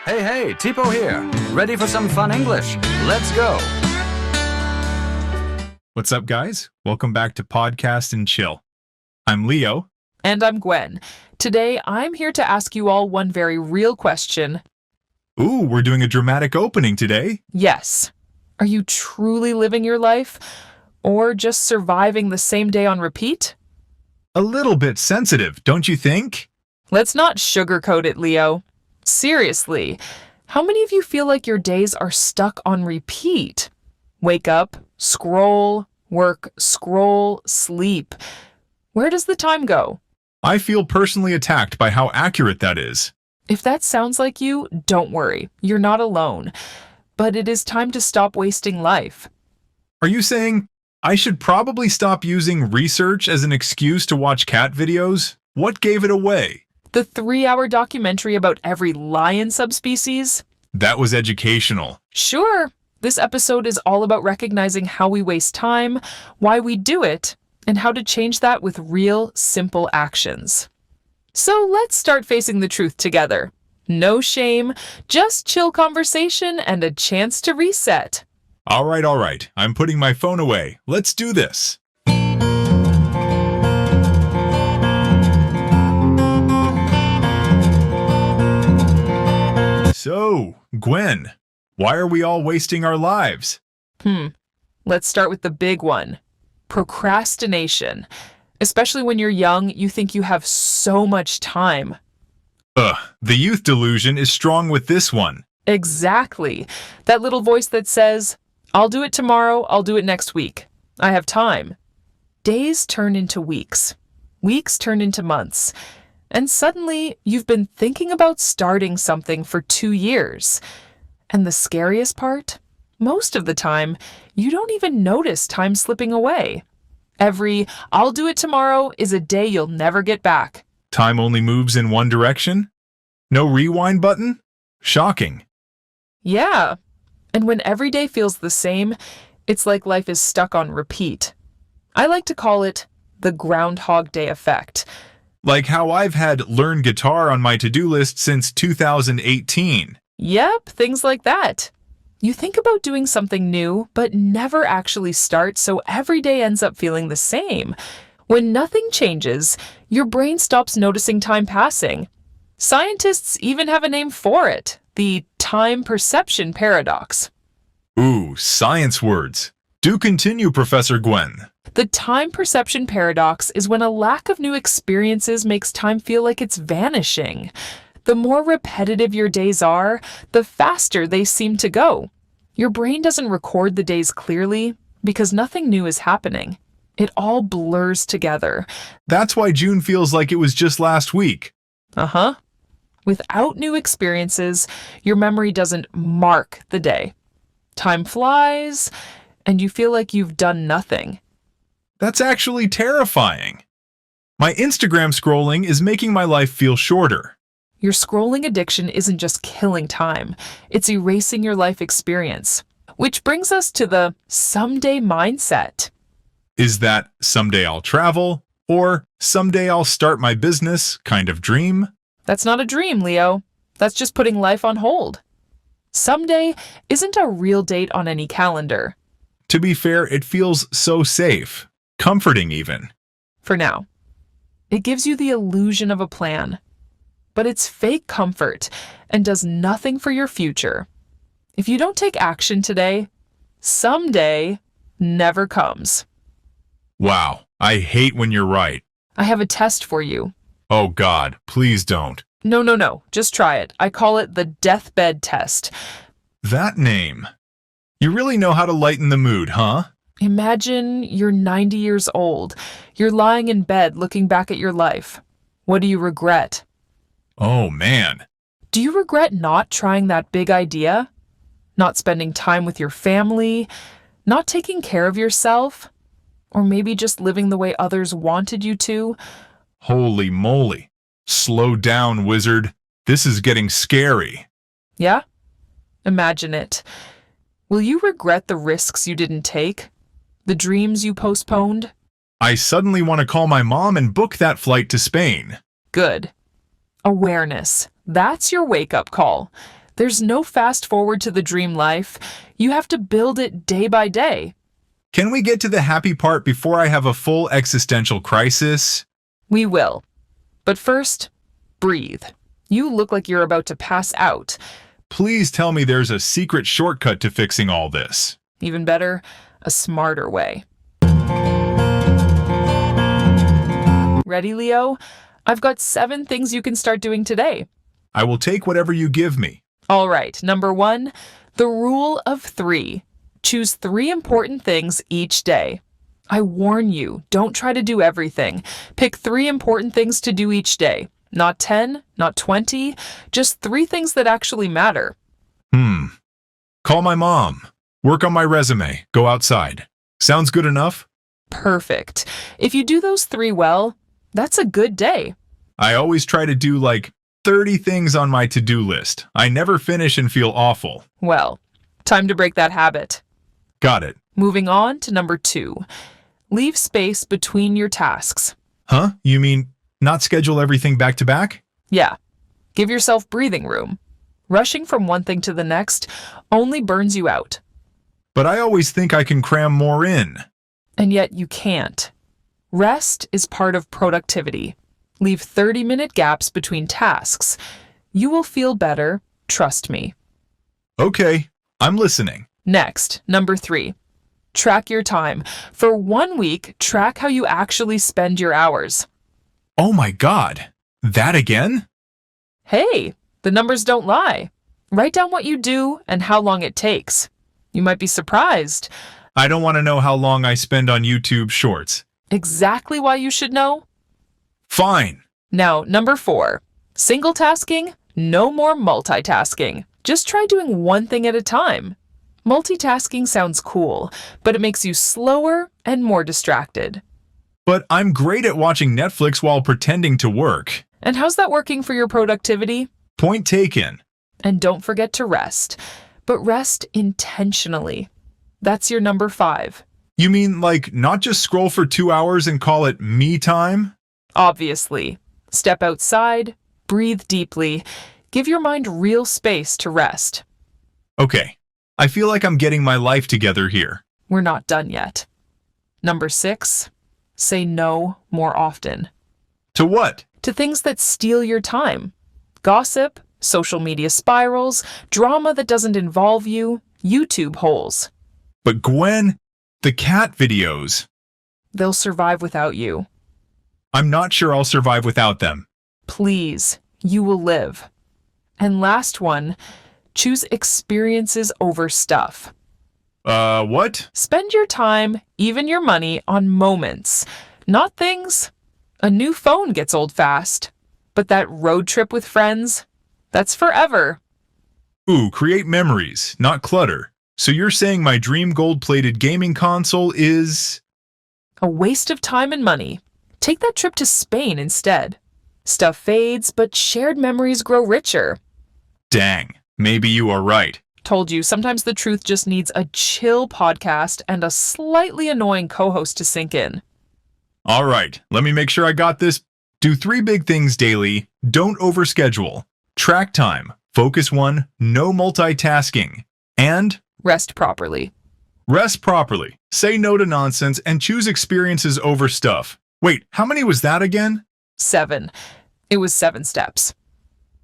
Hey, Tipo here. Ready for some fun English? Let's go. What's up, guys? Welcome back to Podcast and Chill. I'm Leo. And I'm Gwen. Today, I'm here to ask you all one very real question. Ooh, we're doing a dramatic opening today. Yes. Are you truly living your life? Or just surviving the same day on repeat? A little bit sensitive, don't you think? Let's not sugarcoat it, Leo. Seriously, how many of you feel like your days are stuck on repeat? Wake up, scroll, work, scroll, sleep. Where does the time go? I feel personally attacked by how accurate that is. If that sounds like you, don't worry. You're not alone. But it is time to stop wasting life. Are you saying I should probably stop using research as an excuse to watch cat videos? What gave it away? The 3-hour documentary about every lion subspecies? That was educational. Sure. This episode is all about recognizing how we waste time, why we do it, and how to change that with real, simple actions. So let's start facing the truth together. No shame, just chill conversation and a chance to reset. All right. I'm putting my phone away. Let's do this. So, Gwen, why are we all wasting our lives? Let's start with the big one. Procrastination. Especially when you're young, you think you have so much time. The youth delusion is strong with this one. Exactly. That little voice that says, I'll do it tomorrow, I'll do it next week. I have time. Days turn into weeks. Weeks turn into months. And suddenly, you've been thinking about starting something for 2 years. And the scariest part? Most of the time, you don't even notice time slipping away. Every I'll do it tomorrow is a day you'll never get back. Time only moves in one direction? No rewind button? Shocking. Yeah. And when every day feels the same, it's like life is stuck on repeat. I like to call it the Groundhog Day effect. Like how I've had learn guitar on my to-do list since 2018. Yep, things like that. You think about doing something new, but never actually start, so every day ends up feeling the same. When nothing changes, your brain stops noticing time passing. Scientists even have a name for it, the time perception paradox. Ooh, science words. Do continue, Professor Gwen. The time perception paradox is when a lack of new experiences makes time feel like it's vanishing. The more repetitive your days are, the faster they seem to go. Your brain doesn't record the days clearly because nothing new is happening. It all blurs together. That's why June feels like it was just last week. Uh-huh. Without new experiences, your memory doesn't mark the day. Time flies, and you feel like you've done nothing. That's actually terrifying. My Instagram scrolling is making my life feel shorter. Your scrolling addiction isn't just killing time, it's erasing your life experience. Which brings us to the someday mindset. Is that someday I'll travel or someday I'll start my business kind of dream? That's not a dream, Leo. That's just putting life on hold. Someday isn't a real date on any calendar. To be fair, it feels so safe, comforting even. For now. It gives you the illusion of a plan. But it's fake comfort and does nothing for your future. If you don't take action today, someday never comes. Wow, I hate when you're right. I have a test for you. Oh God, please don't. No. Just try it. I call it the deathbed test. That name. You really know how to lighten the mood, huh? Imagine you're 90 years old. You're lying in bed looking back at your life. What do you regret? Oh man. Do you regret not trying that big idea? Not spending time with your family? Not taking care of yourself? Or maybe just living the way others wanted you to? Holy moly. Slow down, wizard. This is getting scary. Yeah? Imagine it. Will you regret the risks you didn't take? The dreams you postponed? I suddenly want to call my mom and book that flight to Spain. Good. Awareness. That's your wake-up call. There's no fast forward to the dream life. You have to build it day by day. Can we get to the happy part before I have a full existential crisis? We will. But first, breathe. You look like you're about to pass out. Please tell me there's a secret shortcut to fixing all this. Even better, a smarter way. Ready, Leo? I've got 7 things you can start doing today. I will take whatever you give me. All right, number 1, the rule of 3. Choose 3 important things each day. I warn you, don't try to do everything. Pick 3 important things to do each day. Not 10, not 20, just 3 things that actually matter. Call my mom. Work on my resume. Go outside. Sounds good enough? Perfect. If you do those 3 well, that's a good day. I always try to do like 30 things on my to-do list. I never finish and feel awful. Well, time to break that habit. Got it. Moving on to number 2. Leave space between your tasks. Huh? You mean not schedule everything back to back? Yeah. Give yourself breathing room. Rushing from one thing to the next only burns you out. But I always think I can cram more in. And yet you can't. Rest is part of productivity. Leave 30-minute gaps between tasks. You will feel better, trust me. Okay, I'm listening. Next, number 3. Track your time. For 1 week, track how you actually spend your hours. Oh my God, that again? Hey, the numbers don't lie. Write down what you do and how long it takes. You might be surprised. I don't want to know how long I spend on YouTube Shorts. Exactly why you should know? Fine. Now, number 4. Single tasking, no more multitasking. Just try doing one thing at a time. Multitasking sounds cool, but it makes you slower and more distracted. But I'm great at watching Netflix while pretending to work. And how's that working for your productivity? Point taken. And don't forget to rest, but rest intentionally. That's your number 5. You mean like not just scroll for 2 hours and call it me time? Obviously. Step outside, breathe deeply, give your mind real space to rest. Okay, I feel like I'm getting my life together here. We're not done yet. Number 6, say no more often. To what? To things that steal your time. Gossip, social media spirals, drama that doesn't involve you, YouTube holes. But Gwen, the cat videos. They'll survive without you. I'm not sure I'll survive without them. Please, you will live. And last one, choose experiences over stuff. What? Spend your time, even your money, on moments, not things. A new phone gets old fast, but that road trip with friends, that's forever. Ooh, create memories, not clutter. So you're saying my dream gold-plated gaming console is... A waste of time and money. Take that trip to Spain instead. Stuff fades, but shared memories grow richer. Dang, maybe you are right. Told you, sometimes the truth just needs a chill podcast and a slightly annoying co-host to sink in. All right, let me make sure I got this. Do 3 big things daily. Don't overschedule. Track time. Focus 1. No multitasking. And Rest properly. rest properly. Say no to nonsense and choose experiences over stuff. Wait, how many was that again? 7. It was 7 steps.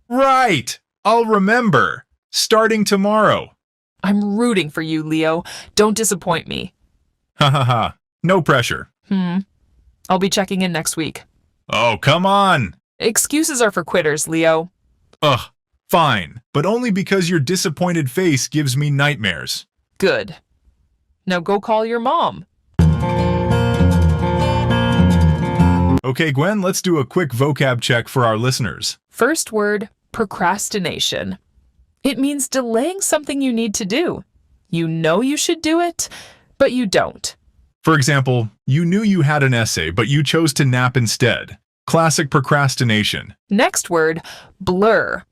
Right! I'll remember. Starting tomorrow. I'm rooting for you, Leo. Don't disappoint me. Ha ha ha. No pressure. I'll be checking in next week. Oh, come on. Excuses are for quitters, Leo. Ugh, fine. But only because your disappointed face gives me nightmares. Good. Now go call your mom. Okay, Gwen, let's do a quick vocab check for our listeners. First word, procrastination. It means delaying something you need to do. You know you should do it, but you don't. For example, you knew you had an essay, but you chose to nap instead. Classic procrastination. Next word, blur.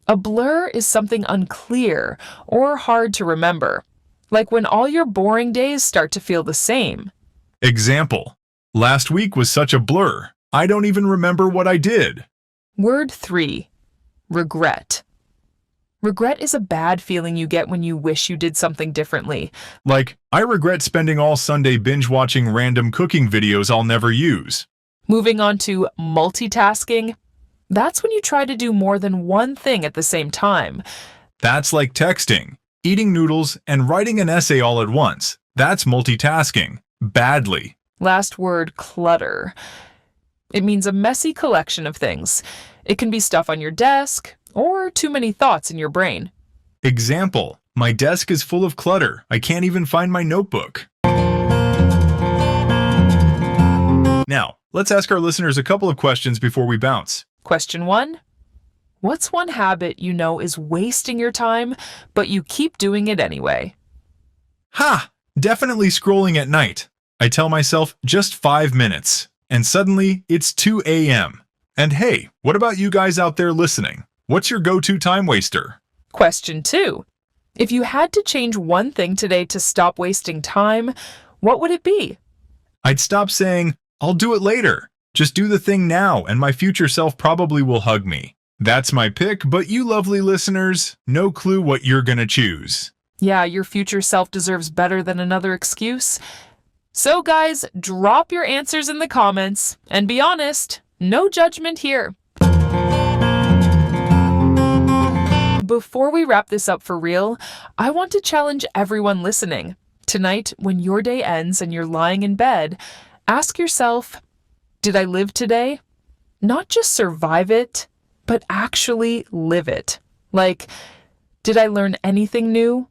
A blur is something unclear or hard to remember, like when all your boring days start to feel the same. Example. Last week was such a blur. I don't even remember what I did. Word 3, regret. Regret is a bad feeling you get when you wish you did something differently. Like, I regret spending all Sunday binge-watching random cooking videos I'll never use. Moving on to multitasking. That's when you try to do more than one thing at the same time. That's like texting, eating noodles, and writing an essay all at once. That's multitasking. Badly. Last word, clutter. It means a messy collection of things. It can be stuff on your desk or too many thoughts in your brain. Example, my desk is full of clutter. I can't even find my notebook. Now, let's ask our listeners a couple of questions before we bounce. Question 1. What's one habit you know is wasting your time, but you keep doing it anyway? Ha! Definitely scrolling at night. I tell myself just 5 minutes, and suddenly it's 2 a.m. And hey, what about you guys out there listening? What's your go-to time waster? Question 2. If you had to change one thing today to stop wasting time, what would it be? I'd stop saying, I'll do it later. Just do the thing now, and my future self probably will hug me. That's my pick, but you lovely listeners, no clue what you're gonna choose. Yeah, your future self deserves better than another excuse. So guys, drop your answers in the comments, and be honest, no judgment here. Before we wrap this up for real, I want to challenge everyone listening. Tonight, when your day ends and you're lying in bed, ask yourself, did I live today? Not just survive it, but actually live it. Like, did I learn anything new?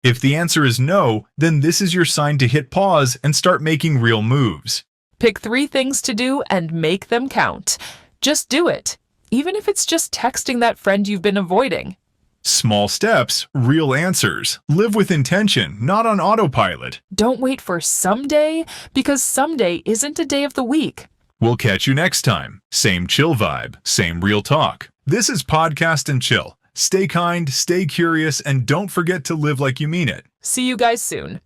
If the answer is no, then this is your sign to hit pause and start making real moves. Pick 3 things to do and make them count. Just do it, even if it's just texting that friend you've been avoiding. Small steps, real answers. Live with intention, not on autopilot. Don't wait for someday, because someday isn't a day of the week. We'll catch you next time. Same chill vibe, same real talk. This is Podcast and Chill. Stay kind, stay curious, and don't forget to live like you mean it. See you guys soon.